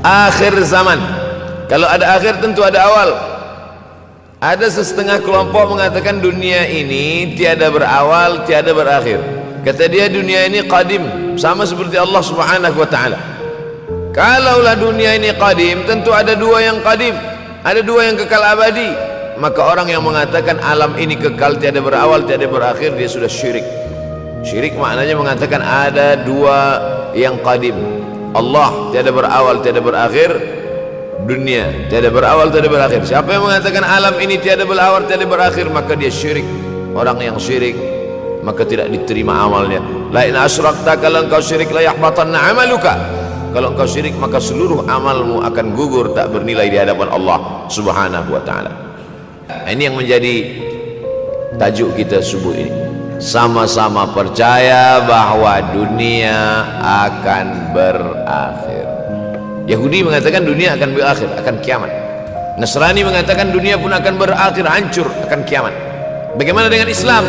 akhir zaman. Kalau ada akhir tentu ada awal. Ada setengah kelompok mengatakan dunia ini tiada berawal, tiada berakhir. Kata dia dunia ini qadim, sama seperti Allah Subhanahu wa taala. Kalaulah dunia ini qadim, tentu ada dua yang qadim, ada dua yang kekal abadi. Maka orang yang mengatakan alam ini kekal, tiada berawal, tiada berakhir, dia sudah syirik. Syirik maknanya mengatakan ada dua yang qadim. Allah tiada berawal, tiada berakhir, dunia tiada berawal, tiada berakhir. Siapa yang mengatakan alam ini tiada berawal, tiada berakhir, maka dia syirik. Orang yang syirik maka tidak diterima amalnya. La in asyrakta, kalau engkau syirik la yahbatanna amaluka. Kalau engkau syirik maka seluruh amalmu akan gugur, tak bernilai di hadapan Allah Subhanahu wa taala. Ini yang menjadi tajuk kita subuh ini. Sama-sama percaya bahwa dunia akan berakhir. Yahudi mengatakan dunia akan berakhir, akan kiamat. Nasrani mengatakan dunia pun akan berakhir, hancur, akan kiamat. Bagaimana dengan Islam?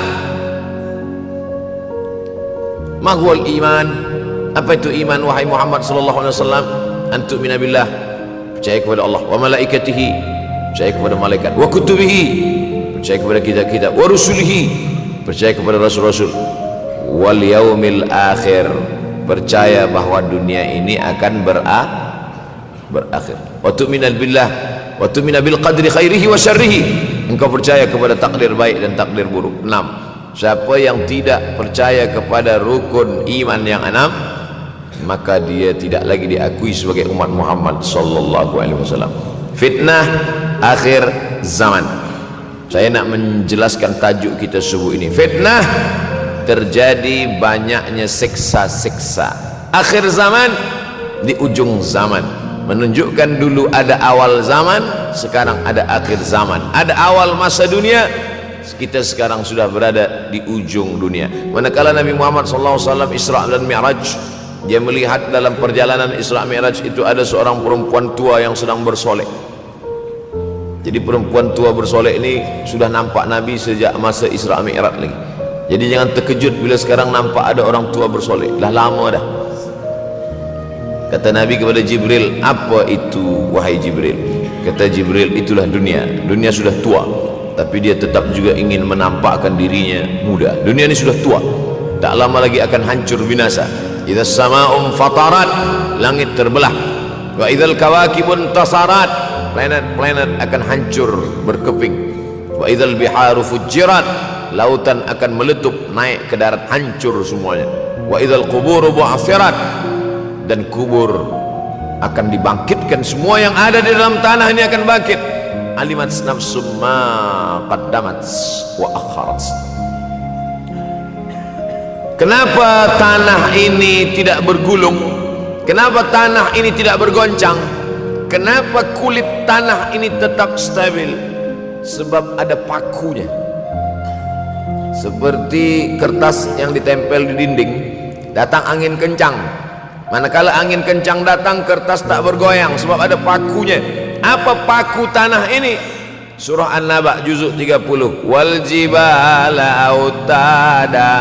Mahwal iman. Apa itu iman wahai Muhammad sallallahu alaihi wasallam? Antu'mina billah, percaya kepada Allah, wa malaikatihi, percaya kepada malaikat, wa kutubihi, percaya kepada kitab-kitab, wa rusulihi, percaya kepada rasul-rasul, wal yaumil akhir, percaya bahwa dunia ini akan berakhir. Wa tu'mina billah, wa tu'mina bil qadri khairihi wa syarrihi, engkau percaya kepada takdir baik dan takdir buruk. 6. Siapa yang tidak percaya kepada rukun iman yang 6, maka dia tidak lagi diakui sebagai umat Muhammad sallallahu alaihi wasallam. Fitnah akhir zaman. Saya nak menjelaskan tajuk kita subuh ini. Fitnah, terjadi banyaknya siksa-siksa. Akhir zaman, di ujung zaman. Menunjukkan dulu ada awal zaman, sekarang ada akhir zaman. Ada awal masa dunia, kita sekarang sudah berada di ujung dunia. Manakala Nabi Muhammad SAW Isra dan Mi'raj, dia melihat dalam perjalanan Isra Mi'raj itu ada seorang perempuan tua yang sedang bersolek. Jadi perempuan tua bersolek ini sudah nampak Nabi sejak masa Isra Mi'raj lagi. Jadi jangan terkejut bila sekarang nampak ada orang tua bersolek. Dah lama dah. Kata Nabi kepada Jibril, apa itu wahai Jibril? Kata Jibril, itulah dunia. Dunia sudah tua, tapi dia tetap juga ingin menampakkan dirinya muda. Dunia ini sudah tua, tak lama lagi akan hancur binasa. Idza sama'un fatarat, langit terbelah. Wa idzal kawakibun tasarat, planet-planet akan hancur berkeping. Wa idzal biharu fujirat, lautan akan meletup naik ke darat, hancur semuanya. Wa idzal quburu bu'athirat, dan kubur akan dibangkitkan. Semua yang ada di dalam tanah ini akan bangkit. Alimat nafsum ma qaddamat wa akharat. Kenapa tanah ini tidak bergulung? Kenapa tanah ini tidak bergoncang? Kenapa kulit tanah ini tetap stabil? Sebab ada pakunya. Seperti kertas yang ditempel di dinding, datang angin kencang, manakala angin kencang datang, kertas tak bergoyang sebab ada pakunya. Apa paku tanah ini? Surah An-Naba juzuk 30. Wal jibala autada,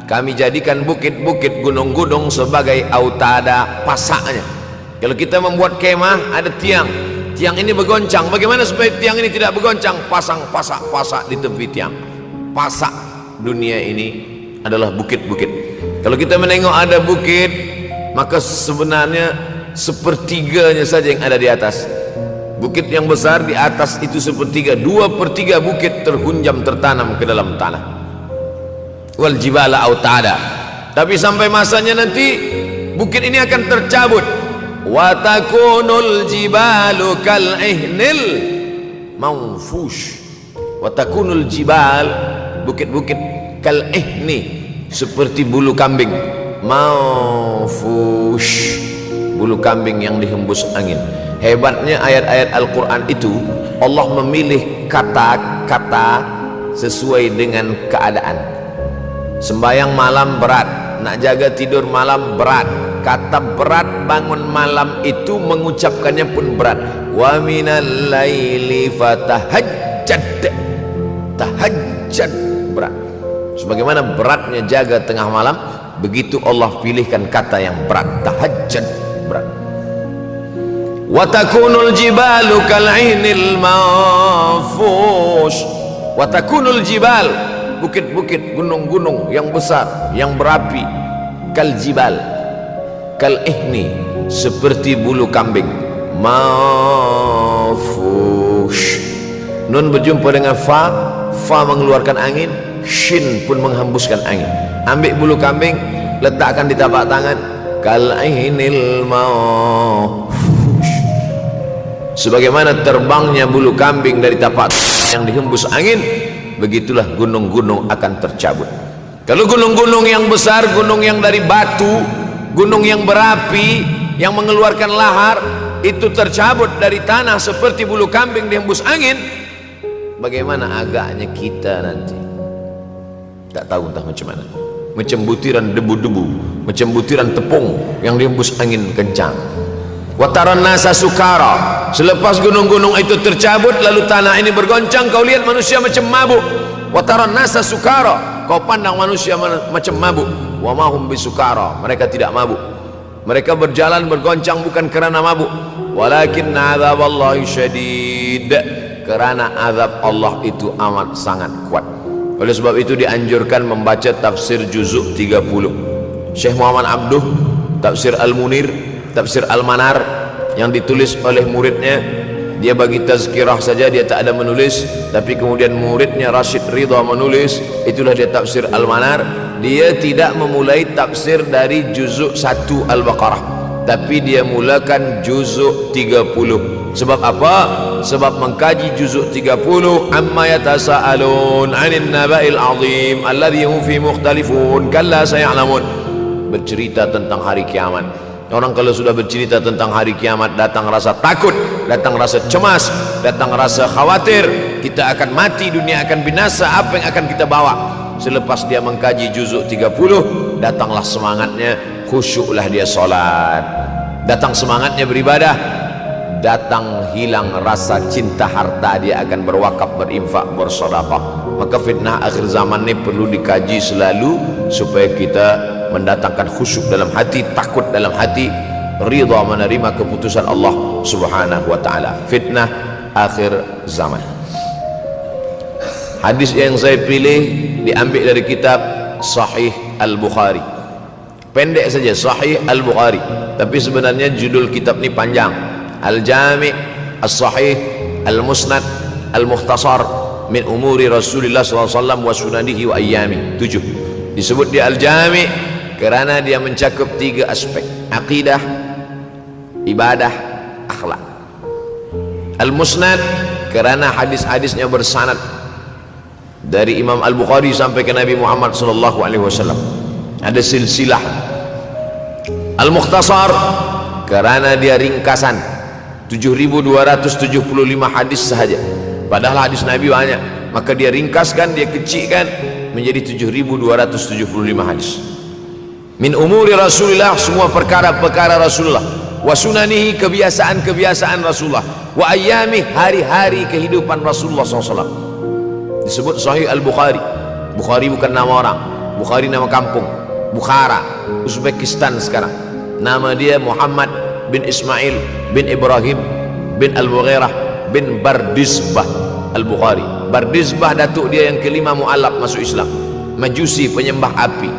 kami jadikan bukit-bukit, gunung-gunung sebagai autada, pasaknya. Kalau kita membuat kemah, ada tiang. Tiang ini bergoncang. Bagaimana supaya tiang ini tidak bergoncang? Pasang pasak-pasak di tepi tiang. Pasak dunia ini adalah bukit-bukit. Kalau kita menengok ada bukit, maka sebenarnya sepertiganya saja yang ada di atas. Bukit yang besar di atas itu sepertiga, 2/3 bukit terhunjam, tertanam ke dalam tanah. Wal jibala autada. Tapi sampai masanya nanti bukit ini akan tercabut. Wa takunul jibalu kal ihnil manfush. Wa takunul jibal, bukit-bukit, kal ihni, seperti bulu kambing. Manfush, bulu kambing yang dihembus angin. Hebatnya ayat-ayat Al-Quran itu, Allah memilih kata-kata sesuai dengan keadaan. Sembayang malam berat, nak jaga tidur malam berat. Kata berat bangun malam itu mengucapkannya pun berat. Wa minal laili fatahajjad, tahajjad berat. Sebagaimana beratnya jaga tengah malam, begitu Allah pilihkan kata yang berat, tahajjud, berat. Wa takunul jibalu kal'inil manfush. Wa takunul jibal, bukit-bukit, gunung-gunung yang besar, yang berapi, kal jibal, kal ihni, seperti bulu kambing, manfush. Nun berjumpa dengan fa, fa mengeluarkan angin, shin pun menghembuskan angin. Ambil bulu kambing, letakkan di tapak tangan, kal ainil manfush. Sebagaimana terbangnya bulu kambing dari tapak yang dihembus angin, begitulah gunung-gunung akan tercabut. Kalau gunung-gunung yang besar, gunung yang dari batu, gunung yang berapi, yang mengeluarkan lahar, itu tercabut dari tanah seperti bulu kambing dihembus angin, bagaimana agaknya kita nanti? Tak tahu entah macam mana. Macam butiran debu-debu, macam butiran tepung yang dihembus angin kencang. Wataran nasa sukara, selepas gunung-gunung itu tercabut lalu tanah ini bergoncang, kau lihat manusia macam mabuk. Wataran nasa sukara, kau pandang manusia macam mabuk. Wa mahum bisukara, mereka tidak mabuk. Mereka berjalan bergoncang bukan kerana mabuk, walakin azaballahi syadid, kerana azab Allah itu amat sangat kuat. Oleh sebab itu dianjurkan membaca tafsir juzuk 30. Syekh Muhammad Abduh, tafsir Al-Munir, tafsir Al-Manar yang ditulis oleh muridnya, dia bagi tazkirah saja, dia tak ada menulis, tapi kemudian muridnya Rashid Ridha menulis, itulah dia tafsir Al-Manar. Dia tidak memulai tafsir dari juzuk 1 Al-Baqarah, tapi dia mulakan juzuk 30. Sebab apa? Sebab mengkaji juzuk 30, amma yatasaalun 'anil naba'il 'azim alladhi hum fi mukhtalifun kalla saya'lamun, bercerita tentang hari kiamat. Orang kalau sudah bercerita tentang hari kiamat, datang rasa takut, datang rasa cemas, datang rasa khawatir, kita akan mati, dunia akan binasa, apa yang akan kita bawa? Selepas dia mengkaji juzuk 30, datanglah semangatnya, khusyuklah dia solat, datang semangatnya beribadah, datang hilang rasa cinta harta, dia akan berwakaf, berinfak, bersedekah. Maka fitnah akhir zaman ini perlu dikaji selalu supaya kita mendatangkan khusyuk dalam hati, takut dalam hati, ridha menerima keputusan Allah Subhanahu wa taala. Fitnah akhir zaman. Hadis yang saya pilih diambil dari kitab Sahih Al-Bukhari. Pendek saja, Sahih Al-Bukhari, tapi sebenarnya judul kitab ini panjang. Al-Jami' As-Sahih Al-Musnad Al-Mukhtasar min umuri Rasulullah SAW wa sunanihi wa ayyami. 7. Disebut dia Al-Jami' kerana dia mencakup 3 aspek: akidah, ibadah, akhlak. Al-Musnad kerana hadis-hadisnya bersanad dari Imam Al-Bukhari sampai ke Nabi Muhammad SAW, ada silsilah. Al-Mukhtasar kerana dia ringkasan, 7.275 hadis sahaja, padahal hadis Nabi banyak, maka dia ringkaskan, dia kecilkan menjadi 7.275 hadis. Min umuri Rasulullah, semua perkara-perkara Rasulullah, wa sunanihi, kebiasaan-kebiasaan Rasulullah, wa ayyami, hari-hari kehidupan Rasulullah SAW. Disebut Sahih Al-Bukhari. Bukhari bukan nama orang, Bukhari nama kampung, Bukhara, Uzbekistan sekarang. Nama dia Muhammad bin Ismail bin Ibrahim bin Al-Mughirah bin Bardizbah Al-Bukhari. Bardizbah datuk dia yang kelima mu'alaf masuk Islam, Majusi, penyembah api,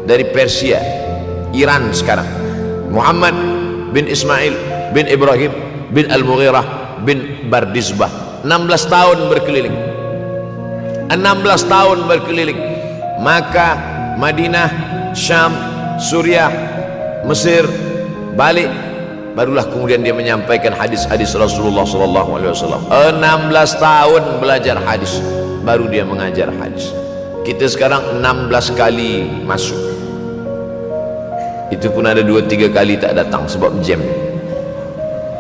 dari Persia, Iran sekarang. Muhammad bin Ismail bin Ibrahim bin Al-Mughirah bin Bardizbah. 16 tahun berkeliling, 16 tahun berkeliling Makkah, Madinah, Syam, Suriah, Mesir, balik, barulah kemudian dia menyampaikan hadis-hadis Rasulullah SAW. 16 tahun belajar hadis, baru dia mengajar hadis. Kita sekarang 16 kali masuk, itu pun ada 2-3 kali tak datang sebab jam.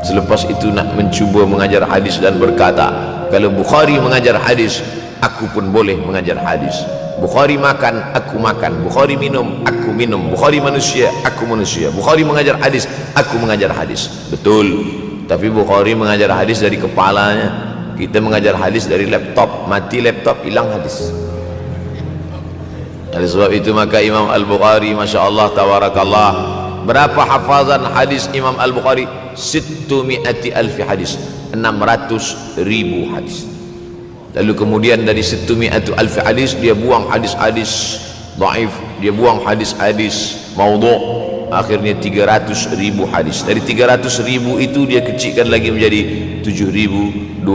Selepas itu nak mencuba mengajar hadis dan berkata, kalau Bukhari mengajar hadis, aku pun boleh mengajar hadis. Bukhari makan, aku makan. Bukhari minum, aku minum. Bukhari manusia, aku manusia. Bukhari mengajar hadis, aku mengajar hadis. Betul, tapi Bukhari mengajar hadis dari kepalanya, kita mengajar hadis dari laptop. Mati laptop, hilang hadis. Oleh sebab itu maka Imam Al-Bukhari, Masya Allah, Tabarakallah, Berapa hafazan hadis Imam Al-Bukhari? 600,000 hadis, 600,000 hadis. Lalu kemudian dari 600,000 hadis dia buang hadis-hadis dhaif, dia buang hadis-hadis maudhu'. Akhirnya 300,000 hadis. Dari 300,000 itu dia kecilkan lagi menjadi 7.275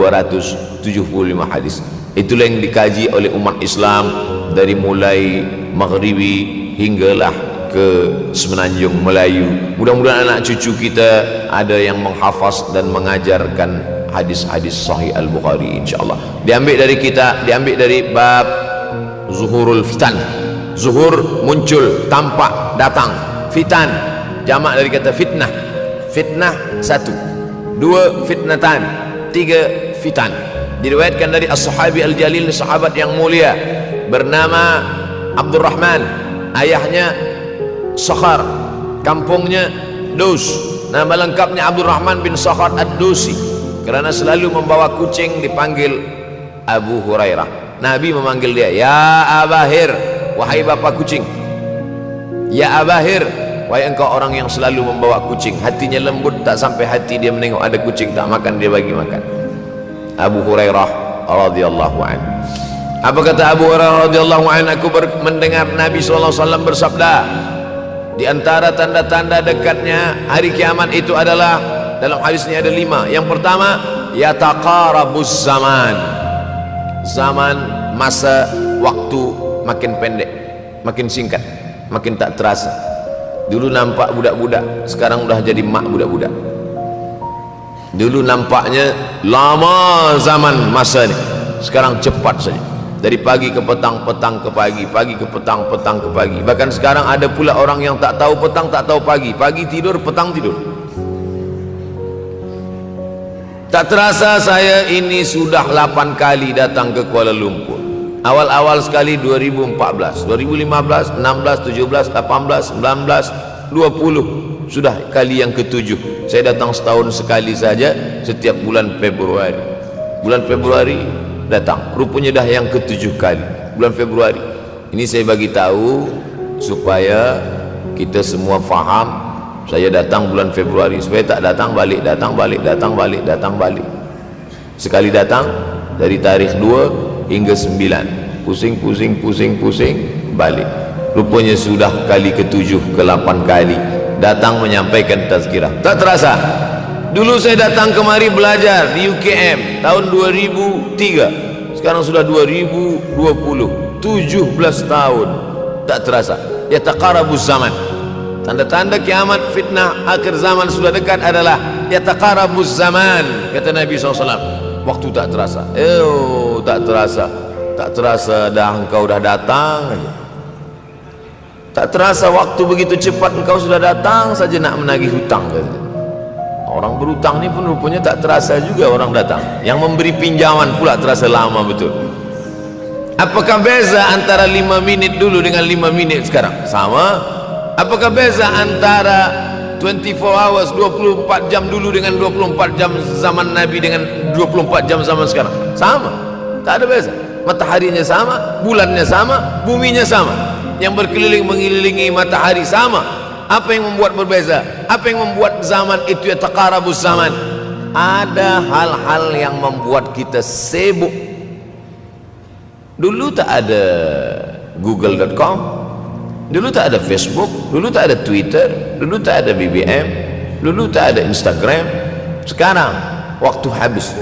hadis. Itulah yang dikaji oleh umat Islam dari mulai Maghribi hinggalah ke Semenanjung Melayu. Mudah-mudahan anak cucu kita ada yang menghafaz dan mengajarkan hadis-hadis Sahih Al-Bukhari, insyaallah. Diambil dari kita, diambil dari bab zuhurul fitan. Zuhur muncul, tampak, datang. Fitan jamak dari kata fitnah. Fitnah satu, dua fitnatan, tiga fitan. Diriwayatkan dari as-sahabi al-jalil, sahabat yang mulia bernama Abdurrahman, ayahnya Sakhar, kampungnya Dus. Nama lengkapnya Abdurrahman bin Sakhar ad-Dusi. Kerana selalu membawa kucing dipanggil Abu Hurairah. Nabi memanggil dia, ya Abahir, wahai bapak kucing. Ya Abahir, wahai engkau orang yang selalu membawa kucing. Hatinya lembut, tak sampai hati dia menengok ada kucing tak makan, dia bagi makan. Abu Hurairah radhiyallahu anhu. Apa kata Abu Hurairah radhiyallahu anhu? Aku mendengar Nabi SAW bersabda, di antara tanda-tanda dekatnya hari kiamat itu adalah, dalam hadis ini ada 5. Yang pertama, yataqarabuz zaman. Zaman, masa, waktu makin pendek, makin singkat, makin tak terasa. Dulu nampak budak-budak, sekarang udah jadi mak budak-budak. Dulu nampaknya lama zaman masa ni, sekarang cepat saja. Dari pagi ke petang, petang ke pagi, pagi ke petang, petang ke pagi. Bahkan sekarang ada pula orang yang tak tahu petang, tak tahu pagi. Pagi tidur, petang tidur. Tak terasa saya ini sudah 8 kali datang ke Kuala Lumpur. Awal-awal sekali 2014, 2015, 16, 17, 18, 19, 20. Sudah kali yang ke-7. Saya datang setahun sekali saja, setiap bulan Februari. Bulan Februari datang. Rupanya dah yang ke-7 kali. Bulan Februari. Ini saya bagi tahu supaya kita semua faham. Saya datang bulan Februari, supaya tak datang balik, datang balik, datang balik, datang balik. Sekali datang dari tarikh 2 hingga 9. Pusing, pusing, pusing, pusing, balik. Rupanya sudah kali ke-7, ke-8 kali datang menyampaikan tazkirah. Tak terasa. Dulu saya datang kemari belajar di UKM tahun 2003. Sekarang sudah 2020, 17 tahun. Tak terasa. Yataqarabuz zaman. Tanda-tanda kiamat, fitnah akhir zaman sudah dekat adalah yataqarabuz zaman, kata Nabi SAW. Waktu tak terasa. Tak terasa. Tak terasa dah engkau dah datang aja. Tak terasa waktu begitu cepat, engkau sudah datang saja nak menagih hutang. Orang berhutang ni pun rupanya tak terasa juga orang datang. Yang memberi pinjaman pula terasa lama betul. Apakah beza antara 5 minit dulu dengan 5 minit sekarang? Sama. Apakah beza antara 24 hours, 24 jam dulu dengan 24 jam zaman Nabi dengan 24 jam zaman sekarang? Sama. Tak ada beza. Mataharinya sama, bulannya sama, buminya sama. Yang berkeliling mengelilingi matahari sama. Apa yang membuat berbeza? Apa yang membuat zaman itu yataqarabuz zaman? Ada hal-hal yang membuat kita sibuk. Dulu tak ada google.com, dulu tak ada Facebook, dulu tak ada Twitter, dulu tak ada BBM, dulu tak ada Instagram. Sekarang waktu habis.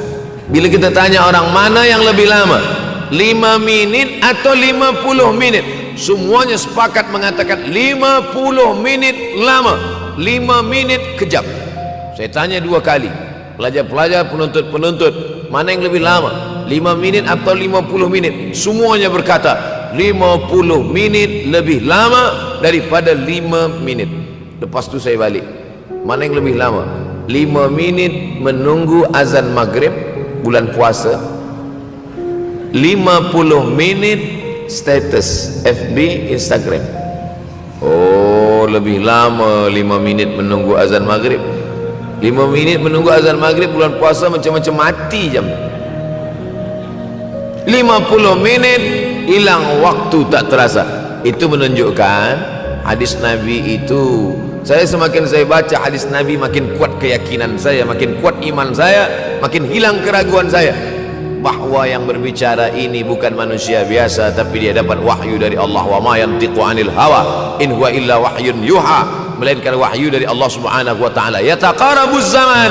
Bila kita tanya orang mana yang lebih lama, 5 minit atau 50 minit, semuanya sepakat mengatakan 50 minit lama, 5 minit kejap. Saya tanya 2 kali, pelajar-pelajar, penuntut-penuntut, mana yang lebih lama, 5 minit atau 50 minit? Semuanya berkata 50 minit lebih lama daripada 5 minit. Lepas tu saya balik, mana yang lebih lama? 5 minit menunggu azan maghrib bulan puasa, 50 minit status FB, Instagram. Oh, lebih lama 5 minit menunggu azan maghrib. 5 minit menunggu azan maghrib bulan puasa macam-macam mati jam. 50 minit hilang waktu tak terasa. Itu menunjukkan hadis Nabi itu, semakin saya baca hadis Nabi, makin kuat keyakinan saya, makin kuat iman saya, makin hilang keraguan saya bahwa yang berbicara ini bukan manusia biasa, tapi dia dapat wahyu dari Allah. Wa ma yantiqu anil hawa in huwa illa wahyun yuha, melainkan wahyu dari Allah Subhanahu wa taala. Yataqarabuz zaman,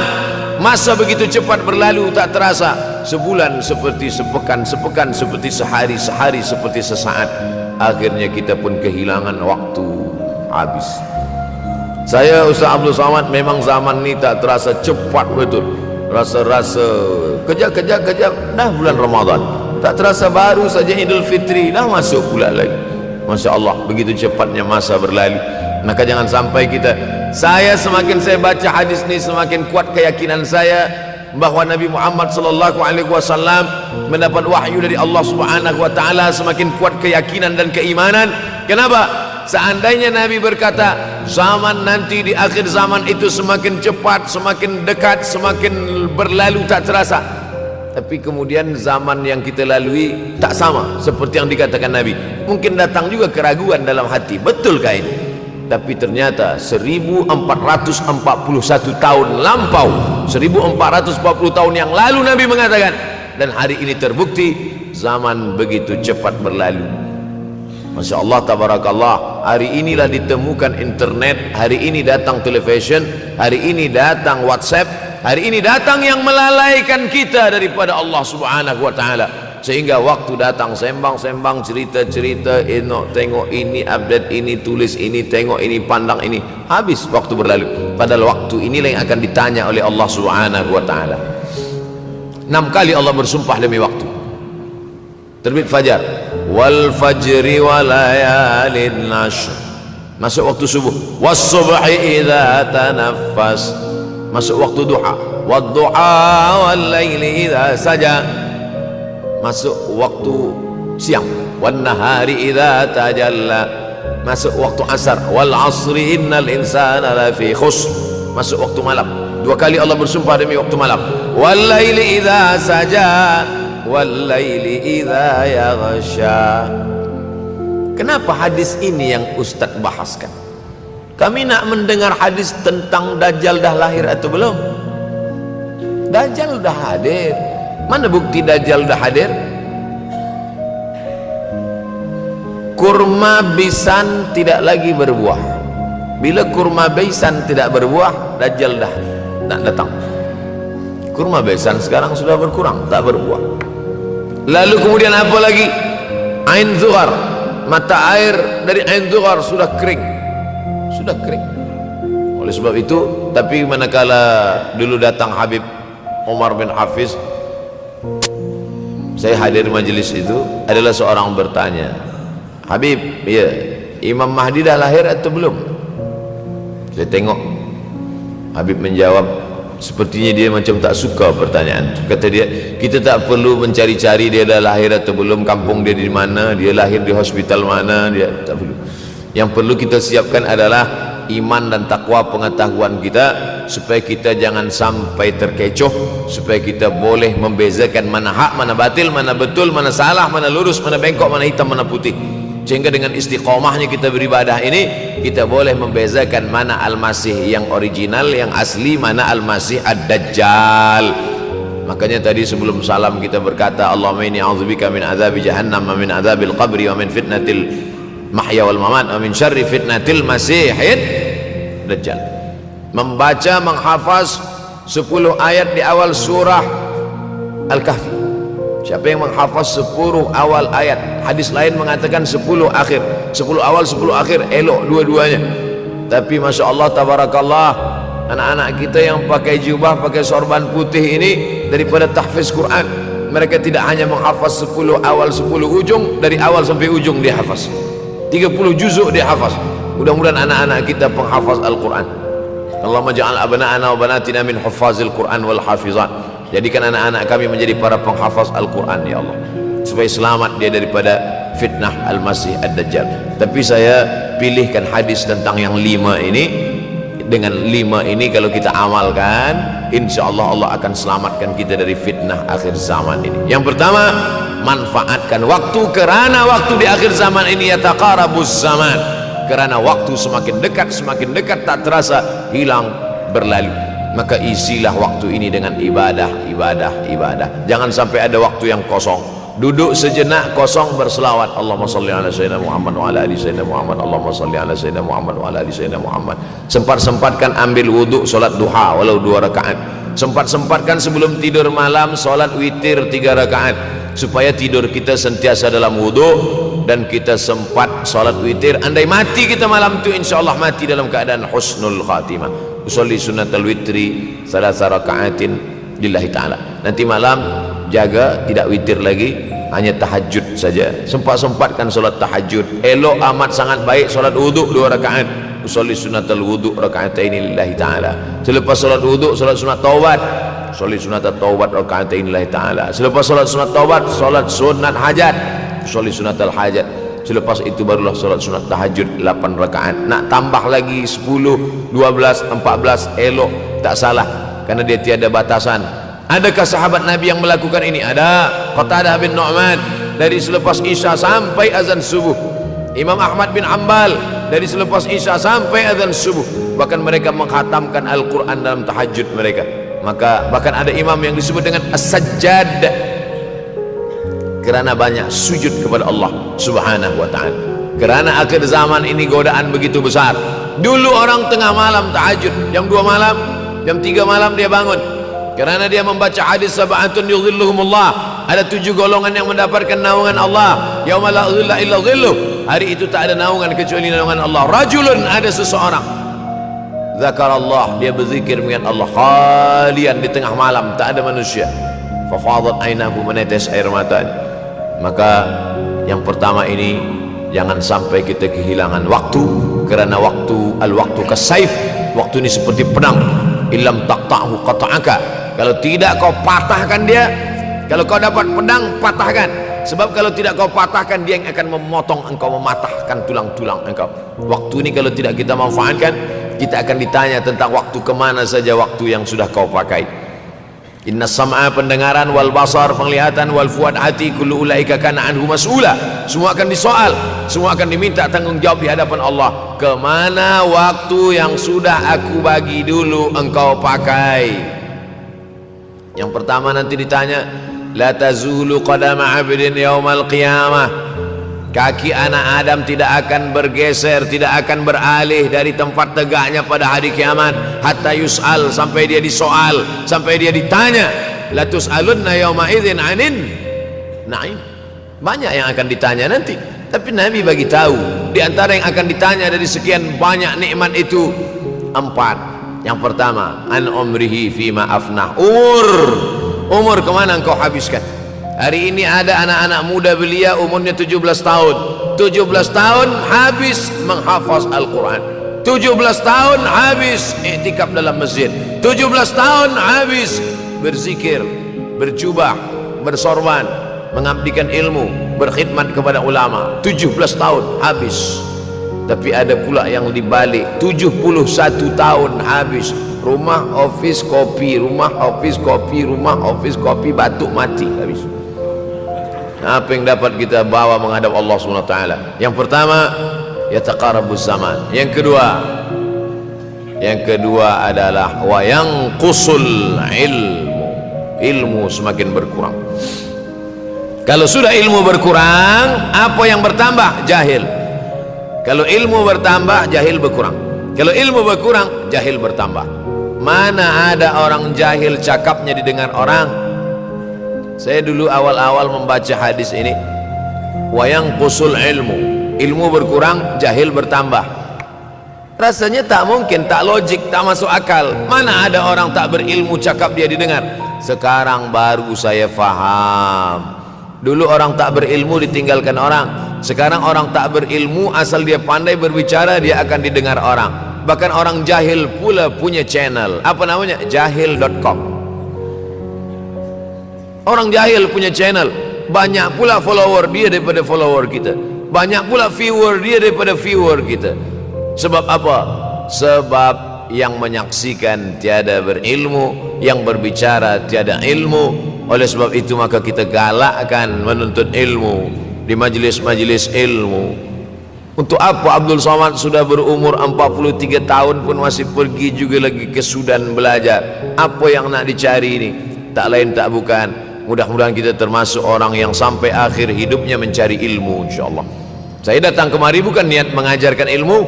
masa begitu cepat berlalu tak terasa. Sebulan seperti sepekan, sepekan seperti sehari, sehari seperti sesaat. Akhirnya kita pun kehilangan waktu, habis. Saya Ustaz Abdul Somad, memang zaman ini tak terasa cepat betul. Rasa-rasa kejap-kejap dah bulan Ramadan, tak terasa baru saja Idul Fitri dah masuk pula lagi. Masya Allah, begitu cepatnya masa berlalu. Maka jangan sampai saya semakin saya baca hadis ini, semakin kuat keyakinan saya bahwa Nabi Muhammad sallallahu alaihi wasallam mendapat wahyu dari Allah Subhanahu wa taala. Semakin kuat keyakinan dan keimanan. Kenapa? Seandainya Nabi berkata zaman nanti di akhir zaman itu semakin cepat, semakin dekat, semakin berlalu tak terasa, tapi kemudian zaman yang kita lalui tak sama seperti yang dikatakan Nabi. Mungkin datang juga keraguan dalam hati, betulkah ini? Tapi ternyata 1441 tahun lampau, 1440 tahun yang lalu Nabi mengatakan, dan hari ini terbukti zaman begitu cepat berlalu. Masya Allah, tabarakallah. Hari inilah ditemukan internet, hari ini datang television, hari ini datang WhatsApp, hari ini datang yang melalaikan kita daripada Allah Subhanahu wa taala. Sehingga waktu datang sembang-sembang, cerita-cerita, tengok ini, update ini, tulis ini, tengok ini, pandang ini, habis waktu berlalu. Padahal waktu inilah yang akan ditanya oleh Allah Subhanahu wa taala. 6 kali Allah bersumpah demi waktu. Terbit fajar, wal fajri wa layalin nashr, masuk waktu subuh. Was subhi idza tanaffas, masuk waktu duha. Wad duha wal laili idza saja, masuk waktu siang. Wan nahari idza tajalla, masuk waktu asar. Wal asri innal insana lafi khusr, masuk waktu malam. 2 kali Allah bersumpah demi waktu malam. Wal laili idza saja, wal laili idza yaghsha. Kenapa hadis ini yang Ustaz bahaskan? Kami nak mendengar hadis tentang Dajjal dah lahir atau belum? Dajjal dah hadir. Mana bukti Dajjal dah hadir? Kurma bisan tidak lagi berbuah. Bila kurma bisan tidak berbuah, Dajjal dah tak datang. Kurma bisan sekarang sudah berkurang, tak berbuah. Lalu kemudian apa lagi? Ain Zuhar, mata air dari Ain Zuhar sudah kering, sudah kering. Oleh sebab itu, tapi manakala dulu datang Habib Umar bin Hafiz, saya hadir majelis itu, adalah seorang bertanya, Habib, ya, Imam Mahdi dah lahir atau belum? Saya tengok Habib menjawab, sepertinya dia macam tak suka pertanyaan. Kata dia, kita tak perlu mencari-cari dia dah lahir atau belum, kampung dia di mana, dia lahir di hospital mana, dia tak perlu. Yang perlu kita siapkan adalah iman dan takwa, pengetahuan kita, supaya kita jangan sampai terkecoh, supaya kita boleh membezakan mana hak, mana batil, mana betul, mana salah, mana lurus, mana bengkok, mana hitam, mana putih. Sehingga dengan istiqomahnya kita beribadah ini, kita boleh membezakan mana Al-Masih yang original, yang asli, mana Al-Masih Ad-Dajjal. Makanya tadi sebelum salam kita berkata, Allahumma inni a'udzubika min adzabi jahannam wa min adzabil qabri wa min fitnatil mahya wal mamat wa min syarri fitnatil masihid Dajjal. Membaca, menghafaz 10 ayat di awal surah Al-Kahfi. Siapa yang menghafaz 10 awal ayat, hadis lain mengatakan 10 akhir, 10 awal 10 akhir, elok dua-duanya. Tapi Masya Allah, tabarakallah, anak-anak kita yang pakai jubah, pakai sorban putih ini, daripada tahfiz Quran, mereka tidak hanya menghafaz 10 awal 10 ujung, dari awal sampai ujung dia hafaz, 30 juzuk dia hafaz. Mudah-mudahan anak-anak kita penghafaz Al-Quran. Allahumma ja'al abna'ana wa banatina min huffazil Quran wal hafizat. Jadikan anak-anak kami menjadi para penghafaz Al-Quran, ya Allah, supaya selamat dia daripada fitnah Al-Masih Ad-Dajjal. Tapi saya pilihkan hadis tentang yang 5 ini. Dengan 5 ini kalau kita amalkan, insya Allah Allah akan selamatkan kita dari fitnah akhir zaman ini. Yang pertama, manfaatkan waktu, kerana waktu di akhir zaman ini yataqarabuz zaman, kerana waktu semakin dekat tak terasa hilang berlalu. Maka isilah waktu ini dengan ibadah. Jangan sampai ada waktu yang kosong. Duduk sejenak kosong berselawat, Allahumma salli ala sayyidina Muhammad wa ala ali sayyidina Muhammad, Allahumma salli ala sayyidina Muhammad wa ala ali sayyidina Muhammad. Sempat-sempatkan ambil wuduk solat duha walau 2 rakaat. Sempat-sempatkan sebelum tidur malam solat witir 3 rakaat, supaya tidur kita sentiasa dalam wuduk dan kita sempat solat witir. Andai mati kita malam itu, insyaallah mati dalam keadaan husnul khatimah. Usolli sunnatal witri 3 rakaatin lillahi ta'ala. Nanti malam jaga tidak witir lagi, hanya tahajud saja. Sempat-sempatkan solat tahajud. Elok amat sangat baik solat wuduk 2 rakaat. Usolli sunnatal wuduk raka'ataini lillahi ta'ala. Selepas solat wuduk solat sunat taubat. Usolli sunnatat taubat raka'ataini lillahi ta'ala. Selepas solat sunat taubat solat sunat hajat. Usolli sunnatal hajat. Selepas itu barulah solat sunat tahajud 8 rakaat. Nak tambah lagi 10, 12, 14 elok, tak salah, karena dia tiada batasan. Adakah sahabat Nabi yang melakukan ini? Ada. Qatadah bin Nu'man dari selepas Isya sampai azan subuh. Imam Ahmad bin Hanbal dari selepas Isya sampai azan subuh. Bahkan mereka mengkhatamkan Al-Quran dalam tahajud mereka. Maka bahkan ada imam yang disebut dengan As-Sajjad, kerana banyak sujud kepada Allah Subhanahu wa ta'ala. Kerana akhir zaman ini godaan begitu besar. Dulu orang tengah malam tahajud, jam 2 malam, jam 3 malam dia bangun, kerana dia membaca hadis sab'atun yudhilluhumullah. Ada 7 golongan yang mendapatkan naungan Allah, yauma la dhilla illa dhilluh. Hari itu tak ada naungan kecuali naungan Allah. Rajulun, ada seseorang, zakarallah, dia berzikir mengingat Allah, khalian, di tengah malam tak ada manusia, fafadat ainahu, menetes air mata. Maka yang pertama ini, jangan sampai kita kehilangan waktu, kerana waktu, al-waktu kasaif, waktu ini seperti pedang. Illam taqta'hu qata'aka, kalau tidak kau patahkan dia. Kalau kau dapat pedang, patahkan. Sebab kalau tidak kau patahkan, dia yang akan memotong engkau, mematahkan tulang-tulang engkau. Waktu ini kalau tidak kita manfaatkan, kita akan ditanya tentang waktu, kemana saja waktu yang sudah kau pakai. Inna sam'a, pendengaran, wal basar, penglihatan, wal fuad, hati, kullu ulaika kana anhu mas'ula. Semua akan disoal, semua akan diminta tanggung jawab di hadapan Allah. Kemana waktu yang sudah aku bagi dulu engkau pakai? Yang pertama nanti ditanya, la tazulu qadama 'abdin yaumal qiyamah. Kaki anak Adam tidak akan bergeser, tidak akan beralih dari tempat tegaknya pada hari kiamat, hatta yus'al, sampai dia disoal, sampai dia ditanya. La tus'alunna yauma idzin 'anin na'im. Banyak yang akan ditanya nanti, tapi Nabi bagi tahu di antara yang akan ditanya dari sekian banyak nikmat itu 4. Yang pertama, an umrihi fima afnah. Umur kemana engkau habiskan? Hari ini ada anak-anak muda belia umurnya 17 tahun. 17 tahun habis menghafaz Al-Quran. 17 tahun habis iktikaf dalam masjid. 17 tahun habis berzikir, berjubah, bersorban, mengabdikan ilmu, berkhidmat kepada ulama. 17 tahun habis. Tapi ada pula yang dibalik, 71 tahun habis. Rumah, office, kopi, rumah, office, kopi, rumah, office, kopi, batuk, mati, habis. Apa yang dapat kita bawa menghadap Allah SWT? Yang pertama, yataqarabuz zaman. Yang kedua adalah wa yanqusul ilmu semakin berkurang. Kalau sudah ilmu berkurang, apa yang bertambah? Jahil. Kalau ilmu bertambah, jahil berkurang. Kalau ilmu berkurang, jahil bertambah. Mana ada orang jahil cakapnya didengar orang? Saya dulu awal-awal membaca hadis ini, wayang kusul ilmu berkurang, jahil bertambah. Rasanya tak mungkin, tak logik, tak masuk akal. Mana ada orang tak berilmu cakap dia didengar? Sekarang baru saya faham. Dulu orang tak berilmu ditinggalkan orang. Sekarang orang tak berilmu, asal dia pandai berbicara, dia akan didengar orang. Bahkan orang jahil pula punya channel. Apa namanya? Jahil.com. Orang jahil punya channel, banyak pula follower dia daripada follower kita, banyak pula viewer dia daripada viewer kita. Sebab apa? Sebab yang menyaksikan tiada berilmu, yang berbicara tiada ilmu. Oleh sebab itu maka kita galakkan menuntut ilmu di majlis-majlis ilmu. Untuk apa Abdul Somad sudah berumur 43 tahun pun masih pergi juga lagi ke Sudan belajar? Apa yang nak dicari ini? Tak lain tak bukan, mudah-mudahan kita termasuk orang yang sampai akhir hidupnya mencari ilmu, insyaAllah. Saya datang kemari bukan niat mengajarkan ilmu,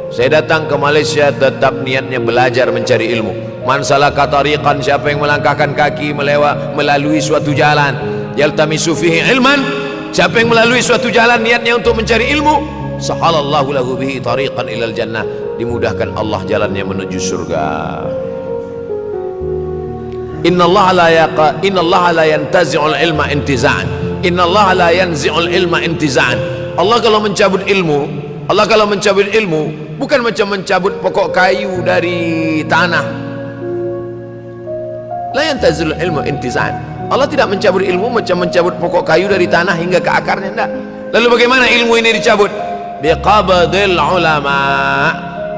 saya datang ke Malaysia tetap niatnya belajar mencari ilmu. Man salaka tariqan, siapa yang melangkahkan kaki melalui suatu jalan, yaltamisu fihi ilman, siapa yang melalui suatu jalan niatnya untuk mencari ilmu, sahalallahu lahu bihi tariqan ilal jannah, dimudahkan Allah jalannya menuju surga. Innallaha la yantazi'ul ilma intiza'an, innallaha la yanzi'ul ilma intiza'an. Allah kalau mencabut ilmu bukan macam mencabut pokok kayu dari tanah. La yantazi'ul ilmu intiza'an. Allah tidak mencabut ilmu macam mencabut pokok kayu dari tanah hingga ke akarnya, tidak. Lalu bagaimana ilmu ini dicabut? Biqabdil ulama,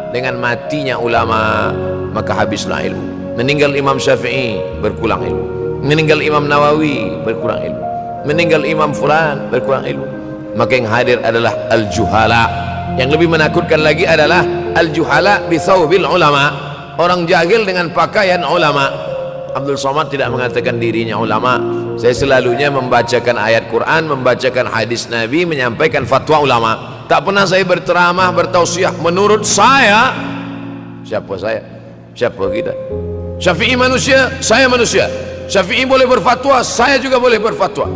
dengan matinya ulama maka habislah ilmu. Meninggal Imam Syafi'i berkurang ilmu, meninggal Imam Nawawi berkurang ilmu, meninggal Imam Fulan berkurang ilmu. Maka yang hadir adalah al-juhala. Yang lebih menakutkan lagi adalah al-juhala bi thawbil ulama, orang jahil dengan pakaian ulama. Abdul Somad tidak mengatakan dirinya ulama. Saya selalunya membacakan ayat Quran, membacakan hadis Nabi, menyampaikan fatwa ulama. Tak pernah saya berceramah, bertausiah menurut saya. Siapa saya? Siapa kita? Syafi'i manusia, saya manusia. Syafi'i boleh berfatwa, saya juga boleh berfatwa.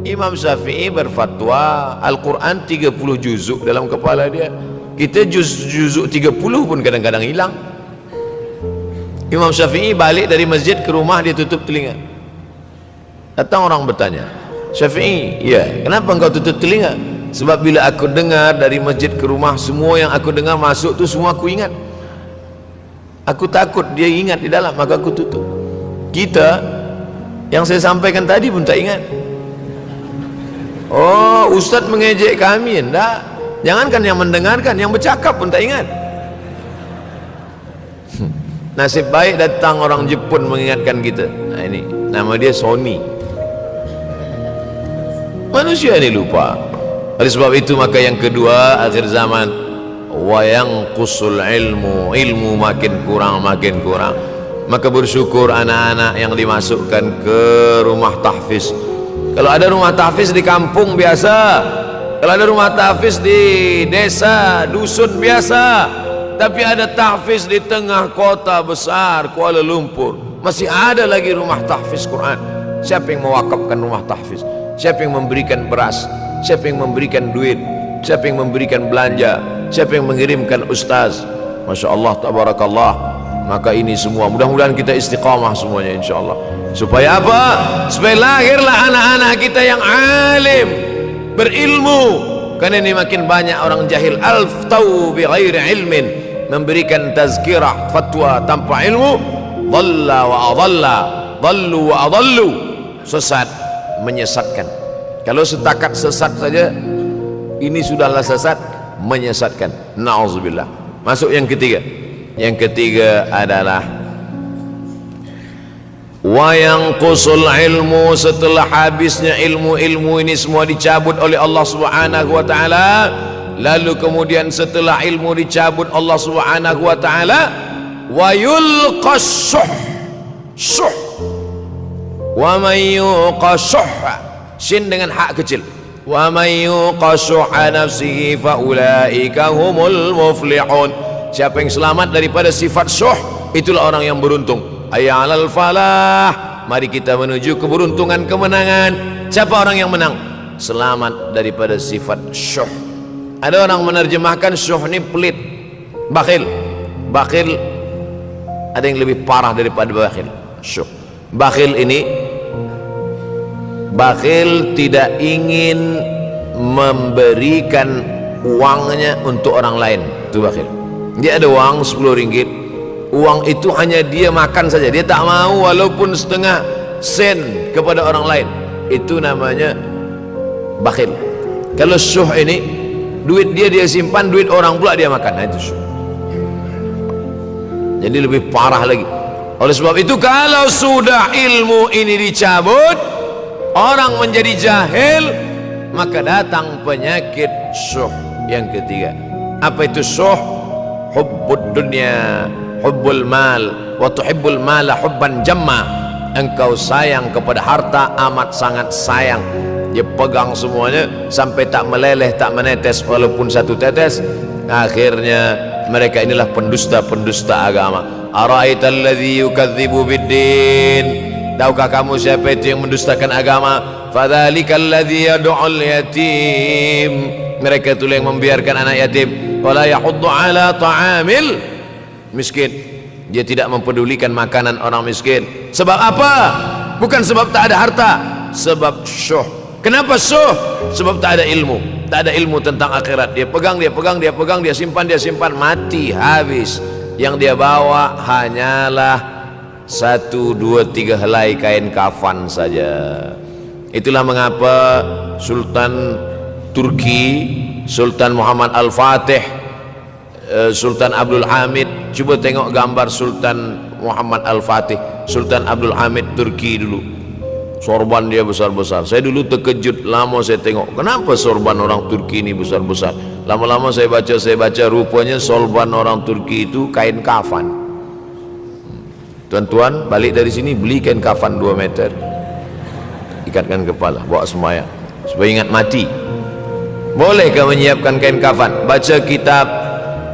Imam Syafi'i berfatwa Al-Quran 30 juzuk dalam kepala dia. Kita juzuk 30 pun kadang-kadang hilang. Imam Syafi'i balik dari masjid ke rumah, dia tutup telinga. Datang orang bertanya, Syafi'i, ya, kenapa engkau tutup telinga? Sebab bila aku dengar dari masjid ke rumah, semua yang aku dengar masuk tu semua aku ingat. Aku takut dia ingat di dalam, maka aku tutup. Kita yang saya sampaikan tadi pun tak ingat. Oh, ustaz mengejek kami, enggak. Jangankan yang mendengarkan, yang bercakap pun tak ingat. Nasib baik datang orang Jepun mengingatkan kita. Nah, ini nama dia Sony. Manusia ini lupa. Oleh sebab itu maka yang kedua, akhir zaman, wa yanqusul ilmu makin kurang. Maka bersyukur anak-anak yang dimasukkan ke rumah tahfiz. Kalau ada rumah tahfiz di kampung biasa, kalau ada rumah tahfiz di desa dusun biasa, tapi ada tahfiz di tengah kota besar Kuala Lumpur, masih ada lagi rumah tahfiz Quran. Siapa yang mewakafkan rumah tahfiz? Siapa yang memberikan beras? Siapa yang memberikan duit? Siapa yang memberikan belanja? Siapa yang mengirimkan ustaz? Masya Allah, tabarakallah. Maka ini semua mudah-mudahan kita istiqamah semuanya, insya Allah. Supaya apa? Supaya lahirlah anak-anak kita yang alim, berilmu. Karena ini makin banyak orang jahil, alftau bi ghairi ilmin, memberikan tazkirah, fatwa tanpa ilmu. Dhalla wa adalla, dhallu wa adallu, sesat, menyesatkan. Kalau setakat sesat saja, ini sudahlah sesat, menyesatkan. Na'udzubillah. Masuk yang ketiga. Yang ketiga adalah wa yanqusul ilmu, setelah habisnya ilmu ini semua dicabut oleh Allah Subhanahu wa taala. Lalu kemudian setelah ilmu dicabut Allah Subhanahu wa taala, wa yulqas syuh. Wa may yuqashuh, sin dengan hak kecil. Wa may yuqashuha nafsihi fa ulaika humul muflihun. Siapa yang selamat daripada sifat syuh, itulah orang yang beruntung. Hayya 'alal falah, mari kita menuju keberuntungan, kemenangan. Siapa orang yang menang? Selamat daripada sifat syuh. Ada orang menerjemahkan syuh ini pelit, bakhil. Bakhil ada yang lebih parah daripada bakhil. Syuh. Bakhil ini, bakhil tidak ingin memberikan uangnya untuk orang lain. Itu bakhil. Dia ada uang 10 ringgit, uang itu hanya dia makan saja, dia tak mau walaupun setengah sen kepada orang lain. Itu namanya bakhil. Kalau syuh ini, duit dia simpan, duit orang pula dia makan. Nah, itu syuh. Jadi lebih parah lagi. Oleh sebab itu kalau sudah ilmu ini dicabut, orang menjadi jahil, maka datang penyakit syuh. Yang ketiga, apa itu syuh? Hubbud dunya, hubbul mal, wa tuhibbul mala hubban jamma. Engkau sayang kepada harta amat sangat sayang. Dia pegang semuanya sampai tak meleleh, tak menetes walaupun satu tetes. Akhirnya mereka inilah pendusta-pendusta agama. Ara'aital ladzi yukadzibu biddin. Tahukah kamu siapa itu yang mendustakan agama? Fadzalikal ladzi yad'ul yatim. Mereka itu yang membiarkan anak yatim. Wala yahuddu ala ta'amil miskin. Dia tidak mempedulikan makanan orang miskin. Sebab apa? Bukan sebab tak ada harta, sebab syuh. Kenapa syuh? Sebab tak ada ilmu. Tak ada ilmu tentang akhirat. Dia pegang, dia simpan, mati, habis. Yang dia bawa hanyalah 1, 2, 3 helai kain kafan saja. Itulah mengapa Sultan Turki, Sultan Muhammad Al-Fatih, Sultan Abdul Hamid, cuba tengok gambar Sultan Muhammad Al-Fatih, Sultan Abdul Hamid Turki dulu. Sorban dia besar-besar. Saya dulu terkejut, lama saya tengok, kenapa sorban orang Turki ini besar-besar. Lama-lama saya baca, rupanya sorban orang Turki itu kain kafan. Tuan-tuan balik dari sini beli kain kafan 2 meter, ikatkan kepala, bawa sembahyang supaya ingat mati. Bolehkah menyiapkan kain kafan? Baca kitab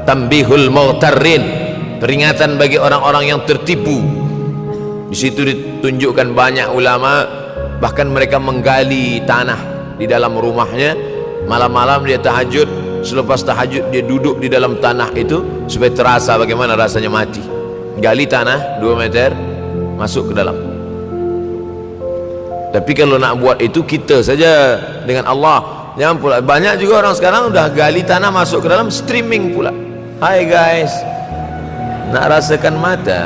Tambihul Mughtarrin, peringatan bagi orang-orang yang tertipu. Di situ ditunjukkan banyak ulama, bahkan mereka menggali tanah di dalam rumahnya. Malam-malam dia tahajud, selepas tahajud dia duduk di dalam tanah itu supaya terasa bagaimana rasanya mati. Gali tanah 2 meter, masuk ke dalam. Tapi kalau nak buat itu kita saja dengan Allah. Jangan pula, banyak juga orang sekarang udah gali tanah masuk ke dalam, streaming pula. Hai guys, nak rasakan mata,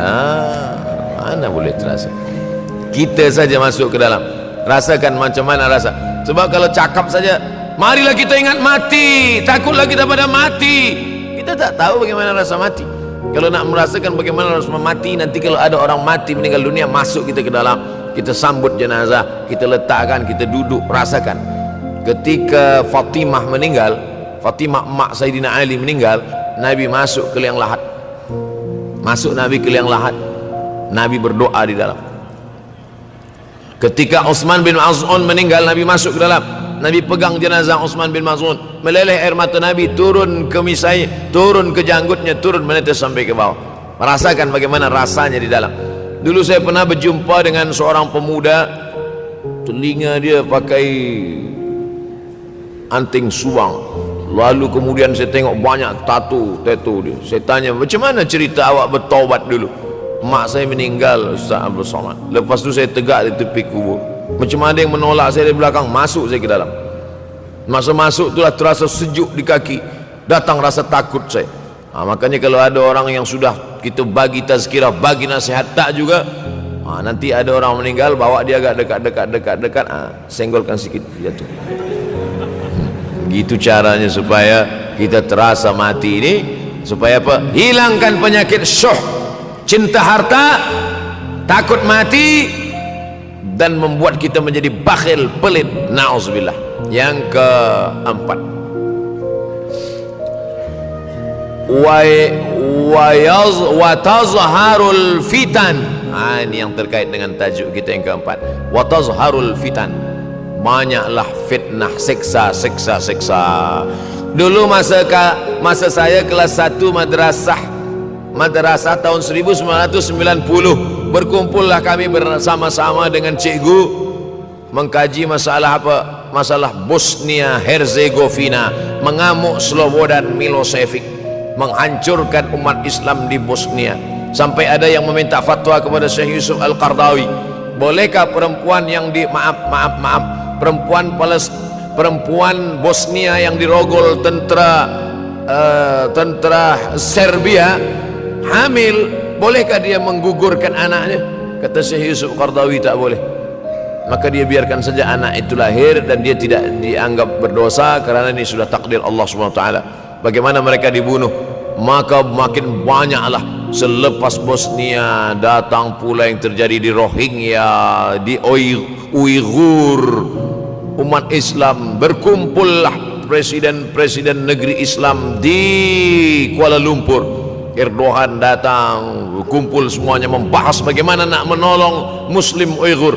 mana boleh terasa. Kita saja masuk ke dalam, rasakan macam mana rasa. Sebab kalau cakap saja, marilah kita ingat mati, takutlah kita pada mati, kita tak tahu bagaimana rasa mati. Kalau nak merasakan bagaimana rasa mati, nanti kalau ada orang mati meninggal dunia, masuk kita ke dalam, kita sambut jenazah, kita letakkan, kita duduk, rasakan. Ketika Fatimah meninggal, Fatimah emak Sayyidina Ali meninggal, Nabi masuk ke liang lahat. Masuk Nabi ke liang lahat, Nabi berdoa di dalam. Ketika Utsman bin Maz'un meninggal, Nabi masuk ke dalam, Nabi pegang jenazah Utsman bin Maz'un, meleleh air mata Nabi turun ke misai, turun ke janggutnya, turun menetes sampai ke bawah. Merasakan bagaimana rasanya di dalam. Dulu saya pernah berjumpa dengan seorang pemuda, telinga dia pakai anting suang, lalu kemudian saya tengok banyak tato dia. Saya tanya, macam mana cerita awak bertaubat dulu? Mak saya meninggal, Ustaz Abdul Somad. Lepas tu saya tegak di tepi kubur. Macam ada yang menolak saya dari belakang, masuk saya ke dalam. Masa masuk itulah terasa sejuk di kaki, datang rasa takut saya. Makanya kalau ada orang yang sudah kita bagi tazkirah, bagi nasihat tak juga, nanti ada orang meninggal, bawa dia agak dekat, senggolkan sikit, jatuh. Gitu caranya supaya kita terasa mati ini, supaya apa? Hilangkan penyakit syuh, cinta harta, takut mati, dan membuat kita menjadi bakhil, pelit. Na'udzubillah. Yang keempat, wa tazharul fitan. Ini yang terkait dengan tajuk kita yang keempat. Wa tazharul fitan. Banyaklah fitnah, siksa. Dulu masa saya kelas 1 madrasah tahun 1990, berkumpullah kami bersama-sama dengan cikgu mengkaji masalah apa? Masalah Bosnia Herzegovina, mengamuk Slobodan Milosevic, menghancurkan umat Islam di Bosnia. Sampai ada yang meminta fatwa kepada Syekh Yusuf Al-Qardawi, bolehkah perempuan yang perempuan Bosnia yang dirogol tentara Serbia hamil, bolehkah dia menggugurkan anaknya? Kata Syekh Yusuf Qardawi, tak boleh. Maka dia biarkan saja anak itu lahir dan dia tidak dianggap berdosa kerana ini sudah takdir Allah SWT. Bagaimana mereka dibunuh? Maka makin banyaklah selepas Bosnia datang pula yang terjadi di Rohingya, di Uighur. Umat Islam berkumpullah presiden negeri Islam di Kuala Lumpur. Erdogan datang, kumpul semuanya membahas bagaimana nak menolong Muslim Uighur.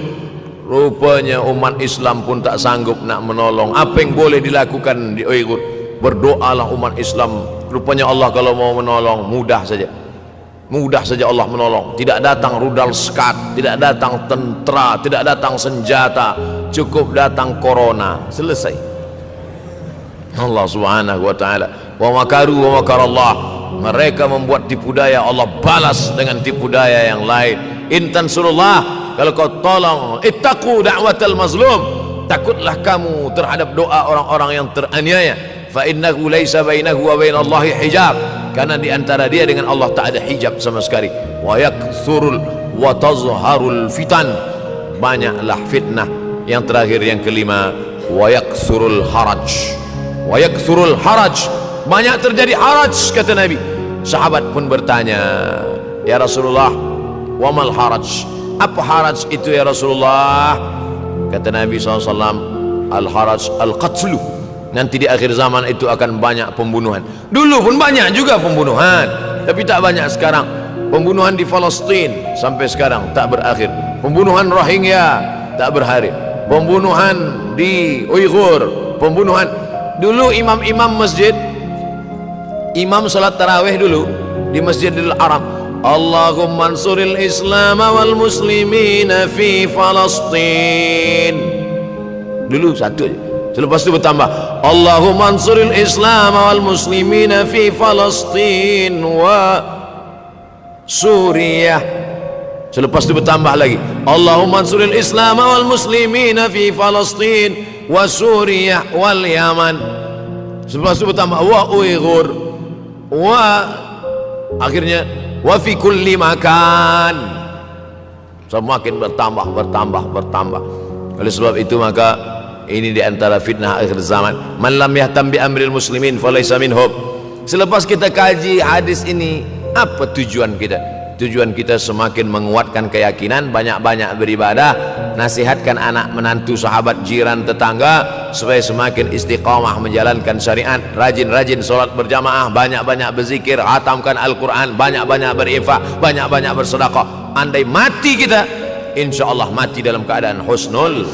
Rupanya umat Islam pun tak sanggup nak menolong. Apa yang boleh dilakukan di Uighur? Berdoalah umat Islam. Rupanya Allah kalau mau menolong mudah saja. Mudah saja Allah menolong. Tidak datang rudal skat, tidak datang tentera, tidak datang senjata, cukup datang corona, selesai. Allah Subhanahu wa taala, wa makaru wa makarallah. Mereka membuat tipu daya, Allah balas dengan tipu daya yang lain. In tansurullah, kalau kau tolong, ittaqu da'watal mazlum, takutlah kamu terhadap doa orang-orang yang teraniaya. Fa innahu laisa bainahu wa bainallahi hijab, karena di antara dia dengan Allah tak ada hijab sama sekali. Wa yakthurul wa tazharul fitan, banyaklah fitnah. Yang terakhir, yang kelima, wa yakthurul haraj. Wa yakthurul haraj, banyak terjadi haraj, kata Nabi. Sahabat pun bertanya, ya Rasulullah, wa mal haraj, apa haraj itu ya Rasulullah? Kata Nabi SAW, al haraj al qatlu, nanti di akhir zaman itu akan banyak pembunuhan. Dulu pun banyak juga pembunuhan, tapi tak banyak sekarang. Pembunuhan di Palestina sampai sekarang tak berakhir. Pembunuhan Rohingya tak berakhir. Pembunuhan di Uighur, pembunuhan. Dulu imam-imam masjid, imam salat tarawih dulu di Masjidil Haram, Allahumma ansuril Islam wal muslimina fi Palestin. Dulu satu aja. Selepas itu bertambah, Allahumma ansuril Islam wal muslimina fi Palestin wa Suriah. Selepas itu bertambah lagi, Allahumma ansuril Islam wal muslimina fi Palestin wa Suriah wal Yaman. Selepas itu bertambah wa Uighur, wa akhirnya wa fi kulli makan. Semakin bertambah. Oleh sebab itu maka ini di antara fitnah akhir zaman. Man lam yahtam bi amril muslimin falaysa minhum. Selepas kita kaji hadis ini, apa tujuan kita? Tujuan kita semakin menguatkan keyakinan, banyak-banyak beribadah, nasihatkan anak menantu, sahabat, jiran, tetangga supaya semakin istiqamah menjalankan syariat, rajin-rajin solat berjamaah, banyak-banyak berzikir, hatamkan Al-Quran, banyak-banyak berinfak, banyak-banyak bersedekah. Andai mati kita, insya Allah mati dalam keadaan husnul.